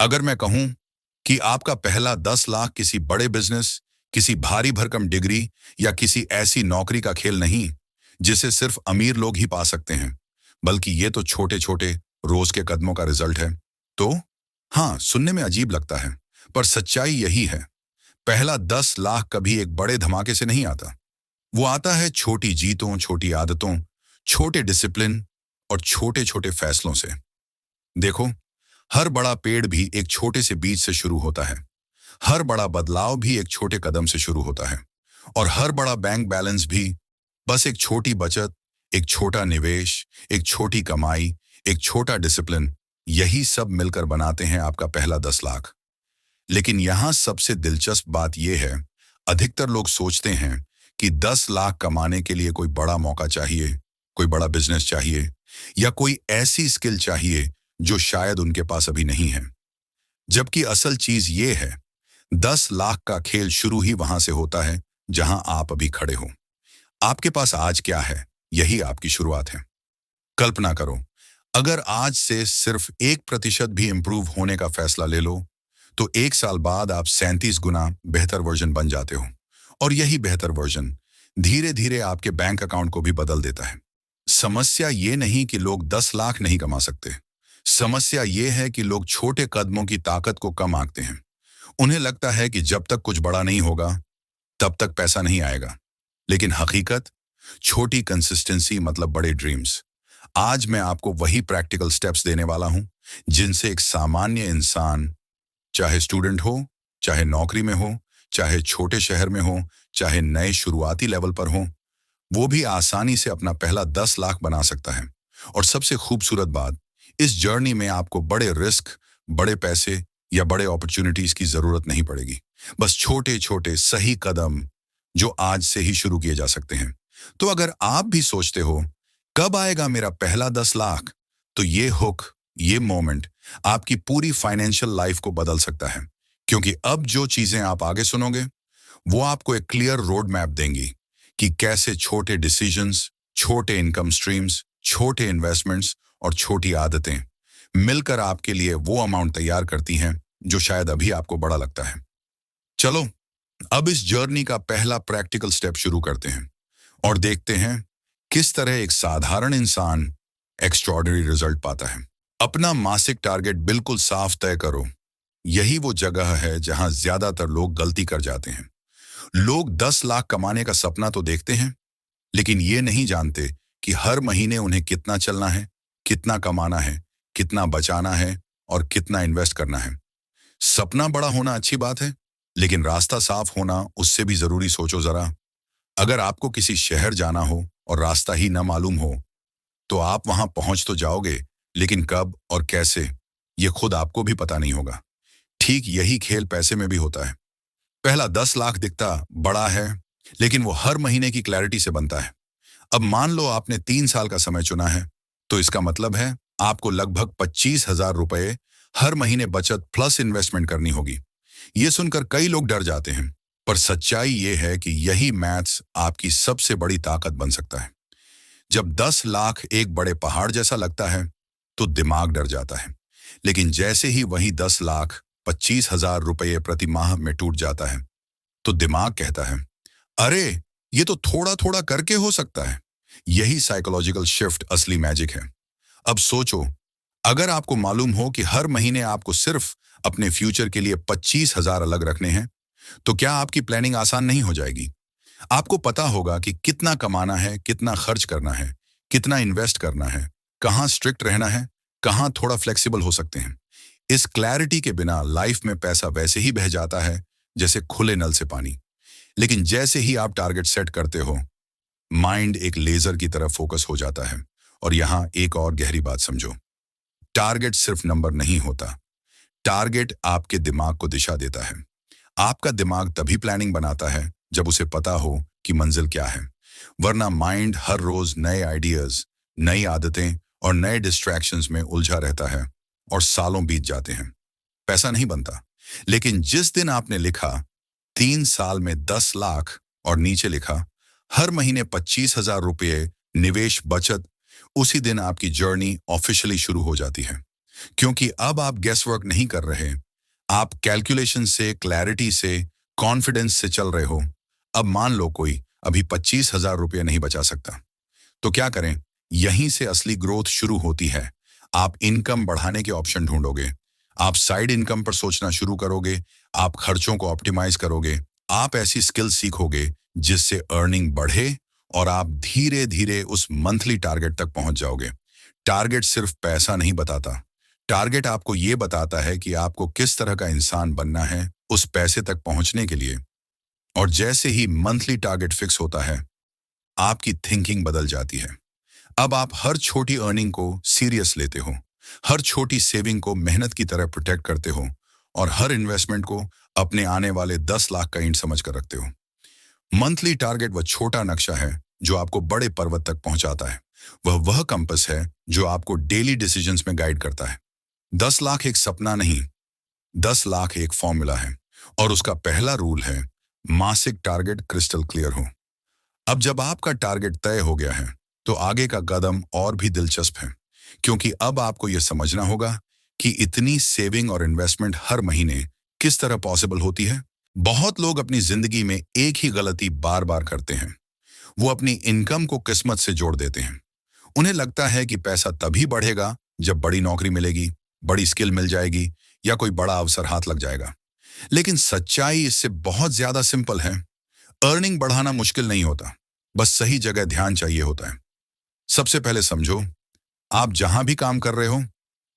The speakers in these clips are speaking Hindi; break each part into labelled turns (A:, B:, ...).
A: अगर मैं कहूं कि आपका पहला 10 लाख किसी बड़े बिजनेस, किसी भारी भरकम डिग्री या किसी ऐसी नौकरी का खेल नहीं जिसे सिर्फ अमीर लोग ही पा सकते हैं, बल्कि ये तो छोटे छोटे रोज के कदमों का रिजल्ट है, तो हाँ, सुनने में अजीब लगता है, पर सच्चाई यही है। पहला 10 लाख कभी एक बड़े धमाके से नहीं आता। वो आता है छोटी जीतों, छोटी आदतों, छोटे डिसिप्लिन और छोटे छोटे फैसलों से। देखो, हर बड़ा पेड़ भी एक छोटे से बीज से शुरू होता है। हर बड़ा बदलाव भी एक छोटे कदम से शुरू होता है। और हर बड़ा बैंक बैलेंस भी बस एक छोटी बचत, एक छोटा निवेश, एक छोटी कमाई, एक छोटा डिसिप्लिन, यही सब मिलकर बनाते हैं आपका पहला 10 लाख। लेकिन यहां सबसे दिलचस्प बात यह है, अधिकतर लोग सोचते हैं कि 10 लाख कमाने के लिए कोई बड़ा मौका चाहिए, कोई बड़ा बिजनेस चाहिए, या कोई ऐसी स्किल चाहिए जो शायद उनके पास अभी नहीं है। जबकि असल चीज ये है, 10 लाख का खेल शुरू ही वहां से होता है जहां आप अभी खड़े हो। आपके पास आज क्या है, यही आपकी शुरुआत है। कल्पना करो, अगर आज से सिर्फ 1% भी इंप्रूव होने का फैसला ले लो, तो 1 साल बाद आप 37 गुना बेहतर वर्जन बन जाते हो। और यही बेहतर वर्जन धीरे धीरे आपके बैंक अकाउंट को भी बदल देता है। समस्या ये नहीं कि लोग 10 लाख नहीं कमा सकते। समस्या ये है कि लोग छोटे कदमों की ताकत को कम आंकते हैं। उन्हें लगता है कि जब तक कुछ बड़ा नहीं होगा, तब तक पैसा नहीं आएगा। लेकिन हकीकत, छोटी कंसिस्टेंसी मतलब बड़े ड्रीम्स। आज मैं आपको वही प्रैक्टिकल स्टेप्स देने वाला हूं जिनसे एक सामान्य इंसान, चाहे स्टूडेंट हो, चाहे नौकरी में हो, चाहे छोटे शहर में हो, चाहे नए शुरुआती लेवल पर हो, वो भी आसानी से अपना पहला 10 लाख बना सकता है। और सबसे खूबसूरत बात, इस जर्नी में आपको बड़े रिस्क, बड़े पैसे या बड़े अपॉर्चुनिटीज की जरूरत नहीं पड़ेगी। बस छोटे छोटे सही कदम जो आज से ही शुरू किए जा सकते हैं। तो अगर आप भी सोचते हो कब आएगा मेरा पहला 10 लाख, तो ये हुक, ये मोमेंट आपकी पूरी फाइनेंशियल लाइफ को बदल सकता है। क्योंकि अब जो चीजें आप आगे सुनोगे, वो आपको एक क्लियर रोड मैप देंगी कि कैसे छोटे डिसीजंस, छोटे इनकम स्ट्रीम्स, छोटे इन्वेस्टमेंट्स और छोटी आदतें मिलकर आपके लिए वो अमाउंट तैयार करती हैं जो शायद अभी आपको बड़ा लगता है। चलो, अब इस जर्नी का पहला प्रैक्टिकल स्टेप शुरू करते हैं और देखते हैं किस तरह एक साधारण इंसान एक्स्ट्रॉर्डिनरी रिजल्ट पाता है। अपना मासिक टारगेट बिल्कुल साफ तय करो। यही वो जगह है जहां ज्यादातर लोग गलती कर जाते हैं। लोग 10 लाख कमाने का सपना तो देखते हैं, लेकिन ये नहीं जानते कि हर महीने उन्हें कितना चलना है, कितना कमाना है, कितना बचाना है और कितना इन्वेस्ट करना है। सपना बड़ा होना अच्छी बात है, लेकिन रास्ता साफ होना उससे भी जरूरी। सोचो जरा, अगर आपको किसी शहर जाना हो और रास्ता ही न मालूम हो, तो आप वहां पहुंच तो जाओगे, लेकिन कब और कैसे, ये खुद आपको भी पता नहीं होगा। ठीक यही खेल पैसे में भी होता है। पहला 10 लाख दिखता बड़ा है, लेकिन वो हर महीने की क्लैरिटी से बनता है। अब मान लो आपने 3 साल का समय चुना है, तो इसका मतलब है आपको लगभग 25,000 रुपए हर महीने बचत प्लस इन्वेस्टमेंट करनी होगी। ये सुनकर कई लोग डर जाते हैं, पर सच्चाई ये है कि यही मैथ्स आपकी सबसे बड़ी ताकत बन सकता है। जब 10 लाख एक बड़े पहाड़ जैसा लगता है, तो दिमाग डर जाता है। लेकिन जैसे ही वही 10 लाख 25,000 रुपये प्रति माह में टूट जाता है, तो दिमाग कहता है, अरे, ये तो थोड़ा थोड़ा करके हो सकता है। यही साइकोलॉजिकल शिफ्ट असली मैजिक है। अब सोचो, अगर आपको मालूम हो कि हर महीने आपको सिर्फ अपने फ्यूचर के लिए 25,000 अलग रखने हैं, तो क्या आपकी प्लानिंग आसान नहीं हो जाएगी? आपको पता होगा कि कितना कमाना है, कितना खर्च करना है, कितना इन्वेस्ट करना है, कहाँ स्ट्रिक्ट रहना है, कहाँ थोड़ा फ्लेक्सिबल हो सकते हैं। इस क्लैरिटी के बिना लाइफ में पैसा वैसे ही बह जाता है जैसे खुले नल से पानी। लेकिन जैसे ही आप टारगेट सेट करते हो, माइंड एक लेजर की तरफ फोकस हो जाता है। और यहां एक और गहरी बात समझो, टारगेट सिर्फ नंबर नहीं होता। टारगेट आपके दिमाग को दिशा देता है। आपका दिमाग तभी प्लानिंग बनाता है जब उसे पता हो कि मंजिल क्या है। वरना माइंड हर रोज नए आइडियाज, नई आदतें और नए डिस्ट्रैक्शंस में उलझा रहता है और सालों बीत जाते हैं। पैसा नहीं बनता। लेकिन जिस दिन आपने लिखा 3 साल में 10 लाख और नीचे लिखा हर महीने 25,000 रुपये निवेश बचत, उसी दिन आपकी जर्नी ऑफिशियली शुरू हो जाती है। क्योंकि अब आप गेस वर्क नहीं कर रहे, आप कैलकुलेशन से, क्लैरिटी से, कॉन्फिडेंस से चल रहे हो। अब मान लो कोई अभी 25,000 रुपये नहीं बचा सकता, तो क्या करें? यहीं से असली ग्रोथ शुरू होती है। आप इनकम बढ़ाने के ऑप्शन ढूंढोगे, आप साइड इनकम पर सोचना शुरू करोगे, आप खर्चों को ऑप्टिमाइज करोगे, आप ऐसी स्किल सीखोगे जिससे अर्निंग बढ़े और आप धीरे धीरे उस मंथली टारगेट तक पहुंच जाओगे। टारगेट सिर्फ पैसा नहीं बताता, टारगेट आपको ये बताता है कि आपको किस तरह का इंसान बनना है उस पैसे तक पहुंचने के लिए। और जैसे ही मंथली टारगेट फिक्स होता है, आपकी थिंकिंग बदल जाती है। अब आप हर छोटी अर्निंग को सीरियस लेते हो, हर छोटी सेविंग को मेहनत की तरह प्रोटेक्ट करते हो और हर इन्वेस्टमेंट को अपने आने वाले 10 लाख का ईंट समझ कर रखते हो। मंथली टारगेट वह छोटा नक्शा है जो आपको बड़े पर्वत तक पहुंचाता है। वह कंपस है जो आपको डेली डिसीजंस में गाइड करता है। 10 लाख एक सपना नहीं, 10 लाख एक फॉर्मूला है और उसका पहला रूल है मासिक टारगेट क्रिस्टल क्लियर हो। अब जब आपका टारगेट तय हो गया है, तो आगे का कदम और भी दिलचस्प है, क्योंकि अब आपको यह समझना होगा कि इतनी सेविंग और इन्वेस्टमेंट हर महीने किस तरह पॉसिबल होती है। बहुत लोग अपनी जिंदगी में एक ही गलती बार बार करते हैं। वो अपनी इनकम को किस्मत से जोड़ देते हैं। उन्हें लगता है कि पैसा तभी बढ़ेगा जब बड़ी नौकरी मिलेगी, बड़ी स्किल मिल जाएगी या कोई बड़ा अवसर हाथ लग जाएगा। लेकिन सच्चाई इससे बहुत ज्यादा सिंपल है। अर्निंग बढ़ाना मुश्किल नहीं होता, बस सही जगह ध्यान चाहिए होता है। सबसे पहले समझो, आप जहां भी काम कर रहे हो,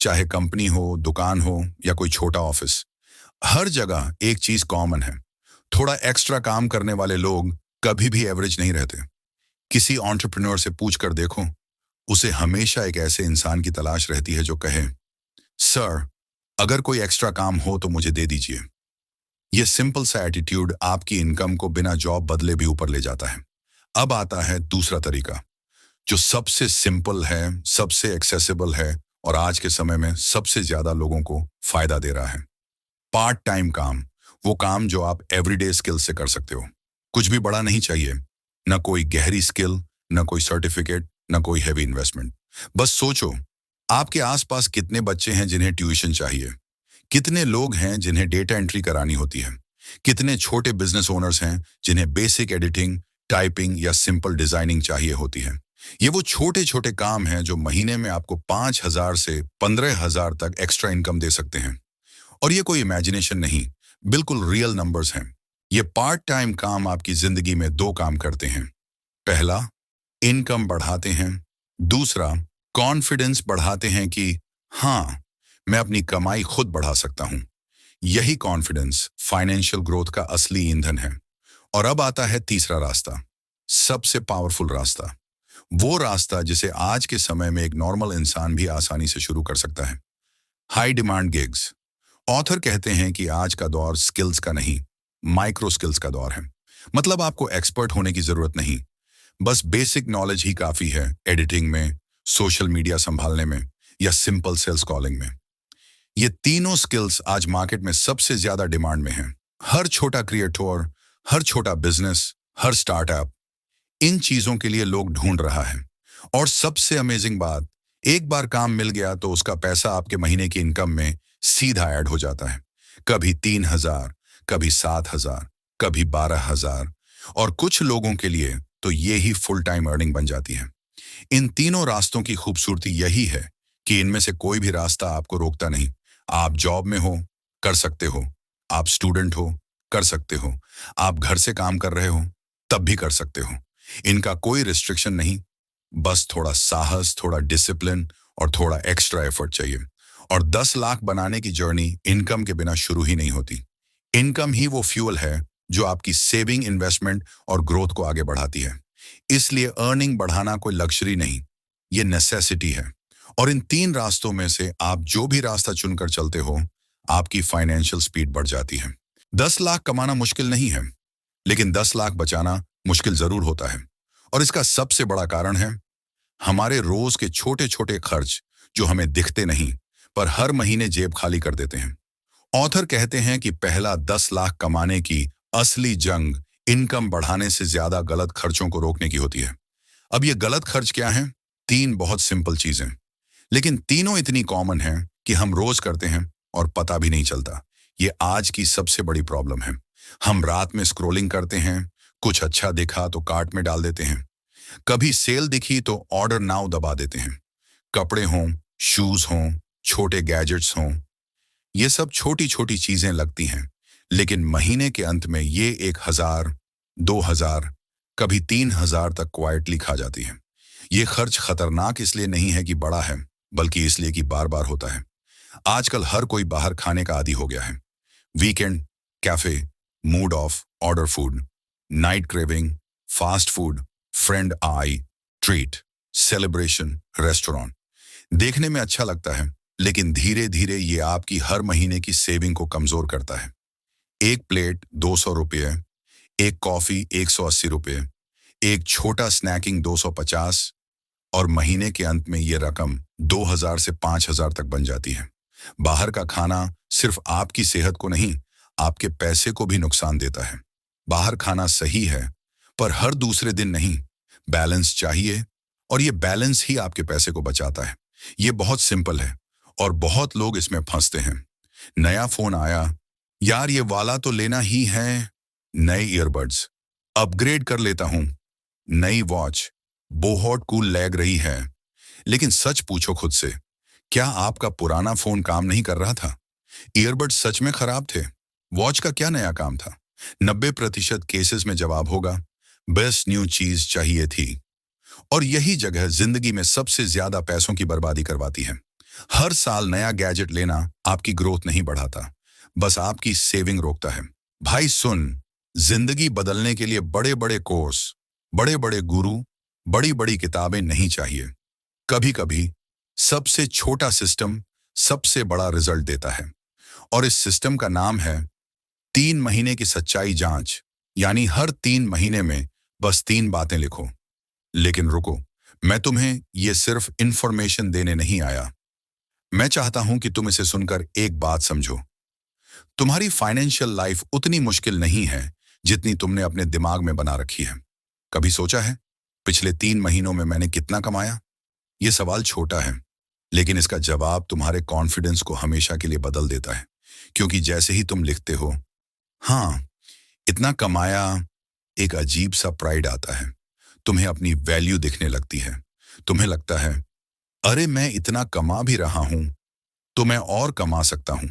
A: चाहे कंपनी हो, दुकान हो या कोई छोटा ऑफिस, हर जगह एक चीज कॉमन है। थोड़ा एक्स्ट्रा काम करने वाले लोग कभी भी एवरेज नहीं रहते। किसी एंटरप्रेन्योर से पूछ कर देखो, उसे हमेशा एक ऐसे इंसान की तलाश रहती है जो कहे, सर, अगर कोई एक्स्ट्रा काम हो तो मुझे दे दीजिए। यह सिंपल सा एटीट्यूड आपकी इनकम को बिना जॉब बदले भी ऊपर ले जाता है। अब आता है दूसरा तरीका, जो सबसे सिंपल है, सबसे एक्सेसिबल है और आज के समय में सबसे ज्यादा लोगों को फायदा दे रहा है। पार्ट टाइम काम, वो काम जो आप एवरीडे स्किल से कर सकते हो। कुछ भी बड़ा नहीं चाहिए, न कोई गहरी स्किल, न कोई सर्टिफिकेट, न कोई हैवी इन्वेस्टमेंट। बस सोचो, आपके आसपास कितने बच्चे हैं जिन्हें ट्यूशन चाहिए, कितने लोग हैं जिन्हें डेटा एंट्री करानी होती है, कितने छोटे बिजनेस ओनर्स हैं जिन्हें बेसिक एडिटिंग, टाइपिंग या सिंपल डिजाइनिंग चाहिए होती है। ये वो छोटे छोटे काम हैं जो महीने में आपको 5,000 से 15,000 तक एक्स्ट्रा इनकम दे सकते हैं। और ये कोई इमेजिनेशन नहीं, बिल्कुल रियल नंबर्स हैं। ये पार्ट टाइम काम आपकी जिंदगी में दो काम करते हैं। पहला, इनकम बढ़ाते हैं। दूसरा, कॉन्फिडेंस बढ़ाते हैं कि हाँ, मैं अपनी कमाई खुद बढ़ा सकता हूं। यही कॉन्फिडेंस फाइनेंशियल ग्रोथ का असली ईंधन है। और अब आता है तीसरा रास्ता, सबसे पावरफुल रास्ता, वो रास्ता जिसे आज के समय में एक नॉर्मल इंसान भी आसानी से शुरू कर सकता है। High demand gigs. ऑथर कहते हैं कि आज का दौर स्किल्स का नहीं, माइक्रो स्किल्स का दौर है। मतलब आपको एक्सपर्ट होने की जरूरत नहीं, बस बेसिक नॉलेज ही काफी है। एडिटिंग में, सोशल मीडिया संभालने में या सिंपल सेल्स कॉलिंग में। ये तीनों स्किल्स आज मार्केट में सबसे ज्यादा डिमांड में हैं। हर छोटा क्रिएटर, हर छोटा बिजनेस, हर स्टार्टअप इन चीजों के लिए लोग ढूंढ रहा है। और सबसे अमेजिंग बात, एक बार काम मिल गया तो उसका पैसा आपके महीने की इनकम में सीधा ऐड हो जाता है। कभी 3,000, कभी 7,000, कभी 12,000 और कुछ लोगों के लिए तो ये ही फुल टाइम अर्निंग बन जाती है। इन तीनों रास्तों की खूबसूरती यही है कि इनमें से कोई भी रास्ता आपको रोकता नहीं। आप जॉब में हो, कर सकते हो। आप स्टूडेंट हो, कर सकते हो। आप घर से काम कर रहे हो, तब भी कर सकते हो। इनका कोई रिस्ट्रिक्शन नहीं, बस थोड़ा साहस, थोड़ा डिसिप्लिन और थोड़ा एक्स्ट्रा एफर्ट चाहिए। और 10 लाख बनाने की जर्नी इनकम के बिना शुरू ही नहीं होती। इनकम ही वो फ्यूल है जो आपकी सेविंग, इन्वेस्टमेंट और ग्रोथ को आगे बढ़ाती है। इसलिए अर्निंग बढ़ाना कोई लग्जरी नहीं, ये नेसेसिटी है। और इन तीन रास्तों में से आप जो भी रास्ता चुनकर चलते हो, आपकी फाइनेंशियल स्पीड बढ़ जाती है। 10 लाख कमाना मुश्किल नहीं है, लेकिन 10 लाख बचाना मुश्किल जरूर होता है। और इसका सबसे बड़ा कारण है हमारे रोज के छोटे छोटे खर्च जो हमें दिखते नहीं, पर हर महीने जेब खाली कर देते हैं। ऑथर कहते हैं कि पहला 10 लाख कमाने की असली जंग इनकम बढ़ाने से ज्यादा गलत खर्चों को रोकने की होती है। अब ये गलत खर्च क्या हैं? तीन बहुत सिंपल चीजें, लेकिन तीनों इतनी कॉमन हैं कि हम रोज करते हैं और पता भी नहीं चलता। ये आज की सबसे बड़ी प्रॉब्लम है। हम रात में स्क्रॉलिंग करते हैं, कुछ अच्छा दिखा तो कार्ट में डाल देते हैं, कभी सेल दिखी तो ऑर्डर नाउ दबा देते हैं। कपड़े हों, शूज हों, छोटे गैजेट्स हों, ये सब छोटी छोटी चीजें लगती हैं, लेकिन महीने के अंत में ये 1,000, 2,000, कभी 3,000 तक क्वाइटली खा जाती हैं। ये खर्च खतरनाक इसलिए नहीं है कि बड़ा है, बल्कि इसलिए कि बार बार होता है। आजकल हर कोई बाहर खाने का आदी हो गया है। Weekend, cafe, mood off, order food, night craving, fast food, friend I, treat, celebration, restaurant. देखने में अच्छा लगता है, लेकिन धीरे धीरे ये आपकी हर महीने की सेविंग को कमजोर करता है। एक प्लेट 200 रुपये, एक कॉफी 180 रुपये, एक छोटा स्नैकिंग 250, और महीने के अंत में ये रकम 2,000 से 5,000 तक बन जाती है। बाहर का खाना सिर्फ आपकी सेहत को नहीं, आपके पैसे को भी नुकसान देता है। बाहर खाना सही है, पर हर दूसरे दिन नहीं। बैलेंस चाहिए, और ये बैलेंस ही आपके पैसे को बचाता है। ये बहुत सिंपल है, और बहुत लोग इसमें फंसते हैं। नया फोन आया, यार ये वाला तो लेना ही है। नए ईयरबड्स, अपग्रेड कर लेता हूं। नई वॉच, बहुत कूल लग रही है। लेकिन सच पूछो खुद से, क्या आपका पुराना फोन काम नहीं कर रहा था? ईयरबड्स सच में खराब थे? वॉच का क्या नया काम था? 90% केसेस में जवाब होगा, बेस्ट न्यू चीज चाहिए थी। और यही जगह जिंदगी में सबसे ज्यादा पैसों की बर्बादी करवाती है। हर साल नया गैजेट लेना आपकी ग्रोथ नहीं बढ़ाता, बस आपकी सेविंग रोकता है। भाई सुन, जिंदगी बदलने के लिए बड़े बड़े कोर्स, बड़े बड़े गुरु, बड़ी बड़ी किताबें नहीं चाहिए। कभी कभी सबसे छोटा सिस्टम सबसे बड़ा रिजल्ट देता है, और इस सिस्टम का नाम है 3 महीने की सच्चाई जांच। यानी हर 3 महीने में बस 3 बातें लिखो। लेकिन रुको, मैं तुम्हें ये सिर्फ इंफॉर्मेशन देने नहीं आया। मैं चाहता हूं कि तुम इसे सुनकर एक बात समझो। तुम्हारी फाइनेंशियल लाइफ उतनी मुश्किल नहीं है जितनी तुमने अपने दिमाग में बना रखी है। कभी सोचा है, पिछले 3 महीनों में मैंने कितना कमाया? ये सवाल छोटा है, लेकिन इसका जवाब तुम्हारे कॉन्फिडेंस को हमेशा के लिए बदल देता है। क्योंकि जैसे ही तुम लिखते हो, हाँ, इतना कमाया, एक अजीब सा प्राइड आता है। तुम्हें अपनी वैल्यू दिखने लगती है। तुम्हें लगता है, अरे मैं इतना कमा भी रहा हूं, तो मैं और कमा सकता हूं।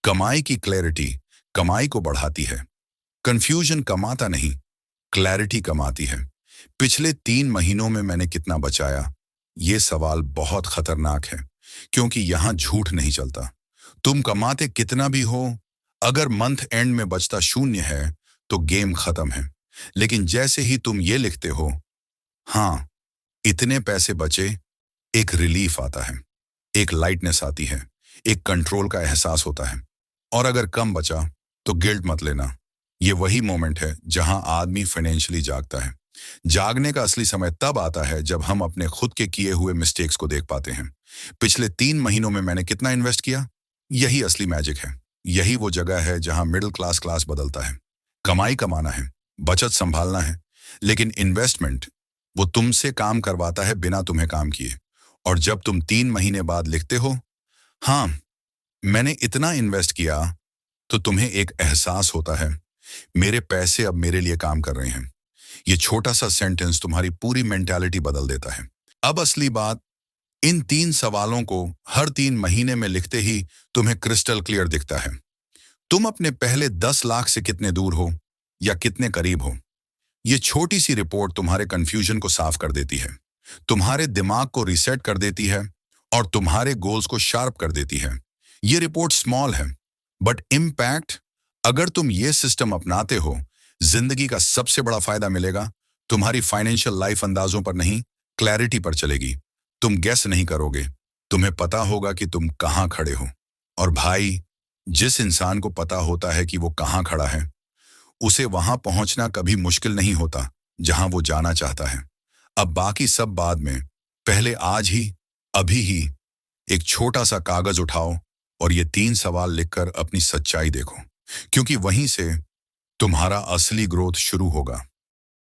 A: कमाई की क्लैरिटी कमाई को बढ़ाती है। कंफ्यूजन कमाता नहीं, क्लैरिटी कमाती है। पिछले 3 महीनों में मैंने कितना बचाया? ये सवाल बहुत खतरनाक है, क्योंकि यहां झूठ नहीं चलता। तुम कमाते कितना भी हो, अगर मंथ एंड में बचता 0 है, तो गेम खत्म है। लेकिन जैसे ही तुम ये लिखते हो, हाँ, इतने पैसे बचे, एक रिलीफ आता है, एक लाइटनेस आती है, एक कंट्रोल का एहसास होता है। और अगर कम बचा, तो गिल्ट मत लेना। ये वही मोमेंट है जहां आदमी फाइनेंशियली जागता है। जागने का असली समय तब आता है जब हम अपने खुद के किए हुए मिस्टेक्स को देख पाते हैं। पिछले 3 महीनों में मैंने कितना इन्वेस्ट किया? यही असली मैजिक है। यही वो जगह है जहां मिडिल क्लास क्लास बदलता है। कमाई कमाना है, बचत संभालना है, लेकिन इन्वेस्टमेंट वो तुमसे काम करवाता है बिना तुम्हें काम किए। और जब तुम 3 महीने बाद लिखते हो, हाँ, मैंने इतना इन्वेस्ट किया, तो तुम्हें एक एहसास होता है, मेरे पैसे अब मेरे लिए काम कर रहे हैं। ये छोटा सा सेंटेंस तुम्हारी पूरी मेंटालिटी बदल देता है। अब असली बात, इन 3 सवालों को हर 3 महीने में लिखते ही तुम्हें क्रिस्टल क्लियर दिखता है। तुम अपने पहले 10 लाख से कितने दूर हो या कितने करीब हो? ये छोटी सी रिपोर्ट तुम्हारे कंफ्यूजन को साफ कर देती है, तुम्हारे दिमाग को रीसेट कर देती है, और तुम्हारे गोल्स को शार्प कर देती है। ये रिपोर्ट स्मॉल है, बट इम्पैक्ट, अगर तुम ये सिस्टम अपनाते हो, जिंदगी का सबसे बड़ा फायदा मिलेगा। तुम्हारी फाइनेंशियल लाइफ अंदाजों पर नहीं, क्लैरिटी पर चलेगी। तुम गेस नहीं करोगे, तुम्हें पता होगा कि तुम कहां खड़े हो। और भाई, जिस इंसान को पता होता है कि वो कहां खड़ा है, उसे वहां पहुंचना कभी मुश्किल नहीं होता जहां वो जाना चाहता है। अब बाकी सब बाद में, पहले आज ही, अभी ही एक छोटा सा कागज उठाओ और ये 3 सवाल लिखकर अपनी सच्चाई देखो, क्योंकि वहीं से तुम्हारा असली ग्रोथ शुरू होगा।